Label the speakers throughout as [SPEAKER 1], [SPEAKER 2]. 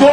[SPEAKER 1] 2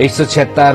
[SPEAKER 2] 176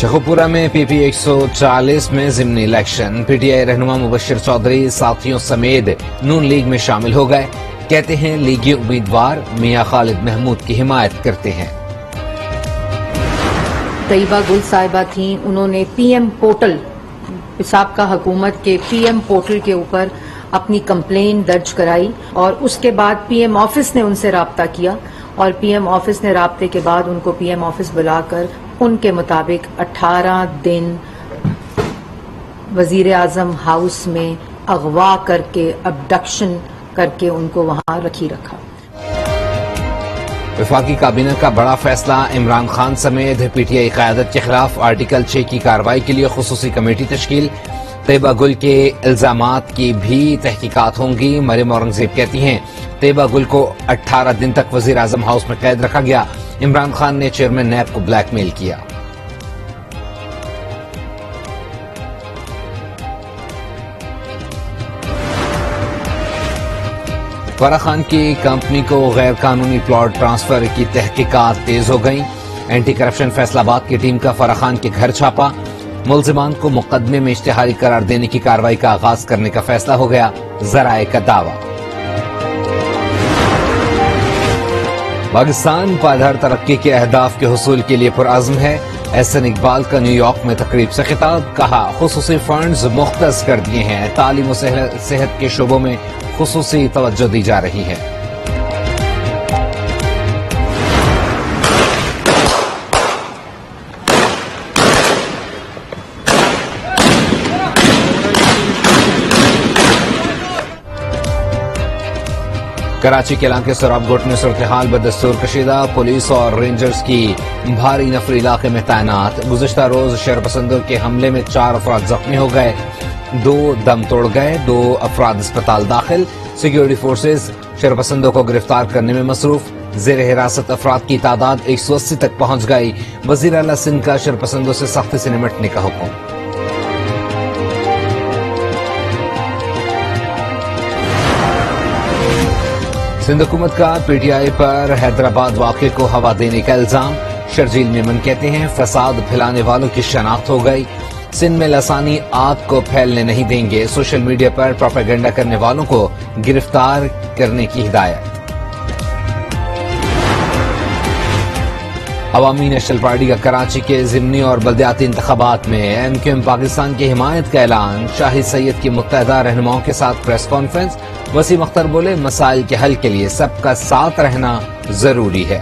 [SPEAKER 2] شیخوپورہ میں پی پی 140 میں ضمنی الیکشن، پی ٹی آئی رہنما مبشر چودھری ساتھیوں سمیت نون لیگ میں شامل ہو گئے، کہتے ہیں لیگی امیدوار میاں خالد محمود کی حمایت کرتے ہیں۔
[SPEAKER 3] طیبہ گل صاحبہ تھیں، انہوں نے پی ایم پورٹل، سابقہ حکومت کے پی ایم پورٹل کے اوپر اپنی کمپلین درج کرائی اور اس کے بعد پی ایم آفس نے ان سے رابطہ کیا اور پی ایم آفس نے رابطے کے بعد ان کو پی ایم آفس بلا کر ان کے مطابق 18 دن وزیر اعظم ہاؤس میں اغوا کر کے ابڈکشن کر کے ان کو وہاں رکھا۔
[SPEAKER 2] وفاقی کابینہ کا بڑا فیصلہ، عمران خان سمیت پی ٹی آئی قیادت کے خلاف آرٹیکل 6 کی کارروائی کے لیے خصوصی کمیٹی تشکیل، طیبہ گل کے الزامات کی بھی تحقیقات ہوں گی۔ مریم اورنگزیب کہتی ہیں طیبہ گل کو 18 دن تک وزیر اعظم ہاؤس میں قید رکھا گیا، عمران خان نے چیئرمین نیب کو بلیک میل کیا۔ فرح خان کی کمپنی کو غیر قانونی پلاٹ ٹرانسفر کی تحقیقات تیز ہو گئیں، اینٹی کرپشن فیصل آباد کی ٹیم کا فرح خان کے گھر چھاپا، ملزمان کو مقدمے میں اشتہاری قرار دینے کی کارروائی کا آغاز کرنے کا فیصلہ ہو گیا، ذرائع کا دعویٰ۔ پاکستان پائیدار ترقی کے اہداف کے حصول کے لیے پرعزم ہے، احسن اقبال کا نیو یارک میں تقریب سے خطاب، کہا خصوصی فنڈز مختص کر دیے ہیں، تعلیم و صحت کے شعبوں میں خصوصی توجہ دی جا رہی ہے۔ کراچی کے علاقے سراب گھٹ میں صورتحال بدستور کشیدہ، پولیس اور رینجرز کی بھاری نفری علاقے میں تعینات، گزشتہ روز شہر پسندوں کے حملے میں 4 افراد زخمی ہو گئے، 2 دم توڑ گئے، 2 افراد اسپتال داخل، سیکیورٹی فورسز شہر پسندوں کو گرفتار کرنے میں مصروف، زیر حراست افراد کی تعداد 180 تک پہنچ گئی، وزیر اعلیٰ سندھ کا شہر پسندوں سے سختی سے نمٹنے کا حکم۔ سندھ حکومت کا پی ٹی آئی پر حیدرآباد واقعے کو ہوا دینے کا الزام، شرجیل میمن کہتے ہیں فساد پھیلانے والوں کی شناخت ہو گئی، سندھ میں لسانی آگ کو پھیلنے نہیں دیں گے، سوشل میڈیا پر پروپیگنڈا کرنے والوں کو گرفتار کرنے کی ہدایت۔ عوامی نیشنل پارٹی کا کراچی کے ضمنی اور بلدیاتی انتخابات میں ایم کیو ایم پاکستان کی حمایت کا اعلان، شاہد سید کی متحدہ رہنماؤں کے ساتھ پریس کانفرنس، وسیم اختر بولے مسائل کے حل کے لیے سب کا ساتھ رہنا ضروری ہے۔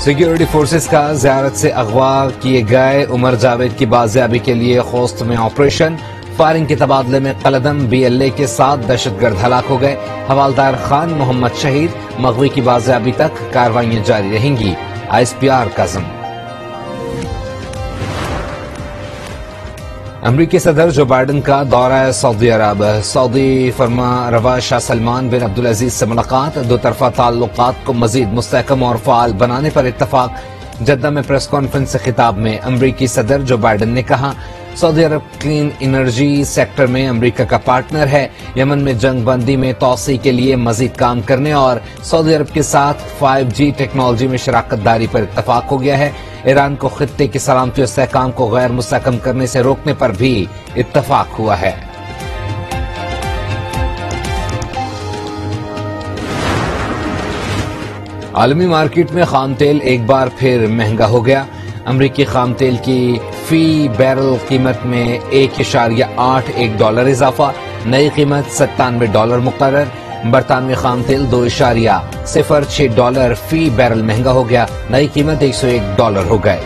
[SPEAKER 2] سیکیورٹی فورسز کا زیارت سے اغوا کیے گئے عمر جاوید کی بازیابی کے لیے خوست میں آپریشن، فائرنگ کے تبادلے میں قلعدم بی ایل اے کے 7 دہشت گرد ہلاک ہو گئے، حوالدار خان محمد شہید، مغوی کی بازیابی تک کارروائیاں جاری رہیں گی، آئی ایس پی آر کا ضمن۔ امریکی صدر جو بائیڈن کا دورہ سعودی عرب، سعودی فرما روا شاہ سلمان بن عبدالعزیز سے ملاقات، 2 طرفہ تعلقات کو مزید مستحکم اور فعال بنانے پر اتفاق۔ جدہ میں پریس کانفرنس سے خطاب میں امریکی صدر جو بائیڈن نے کہا سعودی عرب کلین انرجی سیکٹر میں امریکہ کا پارٹنر ہے، یمن میں جنگ بندی میں توسیع کے لیے مزید کام کرنے اور سعودی عرب کے ساتھ 5G ٹیکنالوجی میں شراکت داری پر اتفاق ہو گیا ہے، ایران کو خطے کی سلامتی و استحکام کو غیر مستحکم کرنے سے روکنے پر بھی اتفاق ہوا ہے۔ عالمی مارکیٹ میں خام تیل ایک بار پھر مہنگا ہو گیا، امریکی خام تیل کی فی بیرل قیمت میں $1.81 اضافہ، نئی قیمت $97 مقرر، برطانوی خام تیل $2.06 فی بیرل مہنگا ہو گیا، نئی قیمت $101 ہو گئے۔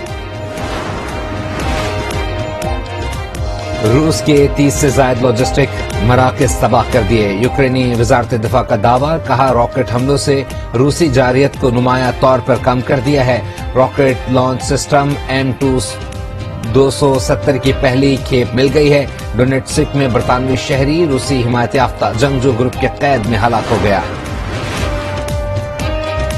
[SPEAKER 2] روس کے 30 سے زائد لاجسٹک مراکز تباہ کر دیے، یوکرینی وزارت دفاع کا دعویٰ، کہا راکٹ حملوں سے روسی جارحیت کو نمایاں طور پر کم کر دیا ہے، راکٹ لانچ سسٹم M270 کی پہلی کھیپ مل گئی ہے، ڈونیٹسک میں برطانوی شہری روسی حمایت یافتہ جنگجو گروپ کے قید میں ہلاک ہو گیا۔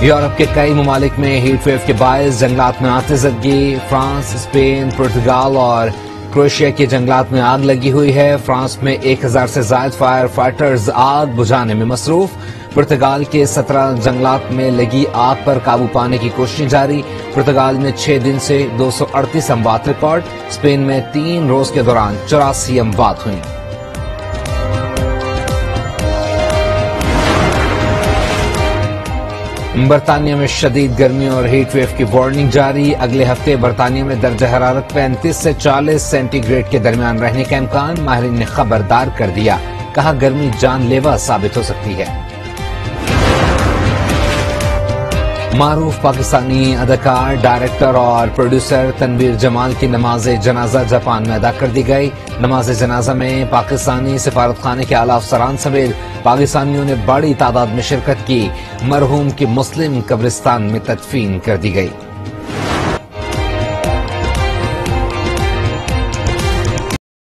[SPEAKER 2] یورپ کے کئی ممالک میں ہیٹ ویو کے باعث جنگلات میں آتش زدگی، فرانس، اسپین، پرتگال اور کروشیا کے جنگلات میں آگ لگی ہوئی ہے، فرانس میں 1000 سے زائد فائر فائٹرز آگ بجھانے میں مصروف، پرتگال کے 17 جنگلات میں لگی آگ پر قابو پانے کی کوششیں جاری، پرتگال میں 6 دن سے 238 اموات ریکارڈ، اسپین میں 3 روز کے دوران 84 اموات ہوئیں۔ برطانیہ میں شدید گرمی اور ہیٹ ویو کی وارننگ جاری، اگلے ہفتے برطانیہ میں درجہ حرارت 35 سے 40 سینٹی گریڈ کے درمیان رہنے کا امکان، ماہرین نے خبردار کر دیا، کہا گرمی جان لیوا ثابت ہو سکتی ہے۔ معروف پاکستانی اداکار، ڈائریکٹر اور پروڈیوسر تنویر جمال کی نماز جنازہ جاپان میں ادا کر دی گئی۔ نماز جنازہ میں پاکستانی سفارت خانے کے اعلیٰ افسران سمیت پاکستانیوں نے بڑی تعداد میں شرکت کی، مرحوم کی مسلم قبرستان میں تدفین کر دی گئی۔